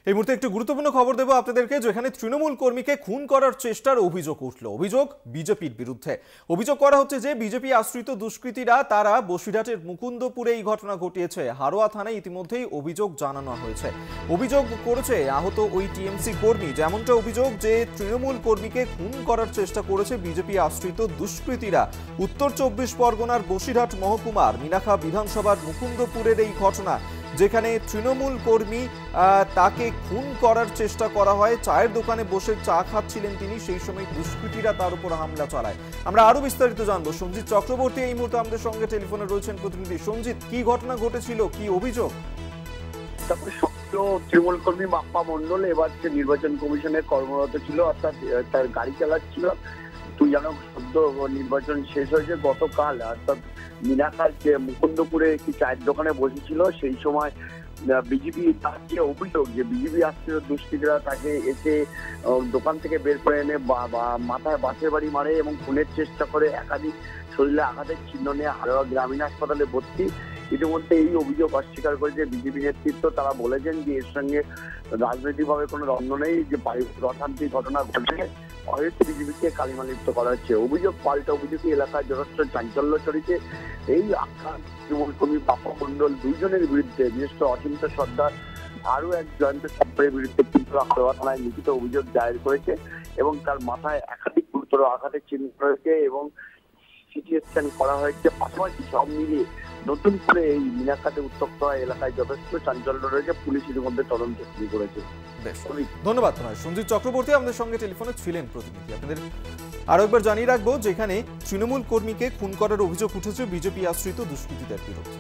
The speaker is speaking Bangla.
এই মুহূর্তে একটি গুরুত্বপূর্ণ খবর দেব আপনাদেরকে, যেখানে তৃণমূল কর্মীকে খুন করার চেষ্টার অভিযোগ উঠল। অভিযোগ বিজেপির বিরুদ্ধে। অভিযোগ করা হচ্ছে যে বিজেপি আশ্রিত দুষ্কৃতীরা তারা বসিরহাটের মুকুন্দপুরে এই ঘটনা ঘটিয়েছে। হারোয়া থানায় ইতিমধ্যেই অভিযোগ জানানো হয়েছে। অভিযোগ করেছে আহত ওই টিএমসি কর্মী। যেমনটা অভিযোগ যে তৃণমূল কর্মীকে খুন করার চেষ্টা করেছে বিজেপি আশ্রিত দুষ্কৃতীরা। উত্তর 24 পরগনার বসিরহাট মহকুমার মিনাখা বিধানসভার মুকুন্দপুরের এই ঘটনা, যেখানে তৃণমূল কর্মী তাকে খুন করার চেষ্টা করা হয়। চায়ের দোকানে বসে চা খাচ্ছিলেন তিনি, সেই সময় দুষ্কৃতীরা তার উপর হামলা চালায়। আমরা আরো বিস্তারিত জানবো। সঞ্জিত চক্রবর্তী এই মুহূর্তে আমাদের সঙ্গে টেলিফোনে রয়েছেন প্রতিনিধি। সঞ্জিত, কি ঘটনা ঘটেছিল, কি অভিযোগ? তৃণমূল কর্মী বাপ্পা মন্ডল এবার যে নির্বাচন কমিশনে কর্মরত ছিল, অর্থাৎ তার গাড়ি চালাচ্ছিল। তুই জানো, সদ্য নির্বাচন শেষ হয়েছে গতকাল, অর্থাৎ মিনাখার যে মুকুন্দপুরে একটি চায়ের দোকানে বসেছিল। সেই সময় বিজেপি, তার যে অভিযোগ যে বিজেপি আশ্রিত দুষ্কৃতীরা তাকে এসে দোকান থেকে বের করে এনে মাথায় বাঁশের বাড়ি মারে এবং খুনের চেষ্টা করে। একাধিক শরীরে আঘাতের চিহ্ন নিয়ে হারোয়া গ্রামীণ হাসপাতালে ভর্তি। ইতিমধ্যে এই অভিযোগ অস্বীকার করেছে বিজেপি নেতৃত্ব। তারা বলেছেন যে এর সঙ্গে রাজনৈতিকভাবে কোনো দ্বন্দ্ব নেই, যে পারিবারিক অশান্তির ঘটনা ঘটে হয়তো বিজেপিকে কালিমালিপ্ত করা হচ্ছে। অভিযোগ পাল্টা অভিযোগে এলাকায় যথেষ্ট চাঞ্চল্য ছড়িয়েছে। এই আক্রান্ত তৃণমূল কর্মী বাপ্পা মন্ডল দুইজনের বিরুদ্ধে, বিশেষ করে অচিন্ত সর্দার আরো এক জয়ন্ত সরকারের বিরুদ্ধে কিন্তু হারোয়া থানায় লিখিত অভিযোগ দায়ের করেছে এবং তার মাথায় একাধিক গুরুতর আঘাতের চিহ্ন রয়েছে এবং সিটি স্ক্যান করা হয়েছে। পাশাপাশি সব মিলিয়ে নতুন করে এই মিনাখাতে উত্তপ্ত হয় এলাকায় যথেষ্ট চাঞ্চল্য রয়েছে। পুলিশ ইতিমধ্যে তদন্ত শুরু করেছে। ধন্যবাদ তোমায় সঞ্জিত চক্রবর্তী, আমাদের সঙ্গে টেলিফোনে ছিলেন প্রতিনিধি। আপনাদের আরো একবার জানিয়ে রাখবো, যেখানে তৃণমূল কর্মীকে খুন করার অভিযোগ উঠেছে বিজেপি আশ্রিত দুষ্কৃতীদের বিরুদ্ধে।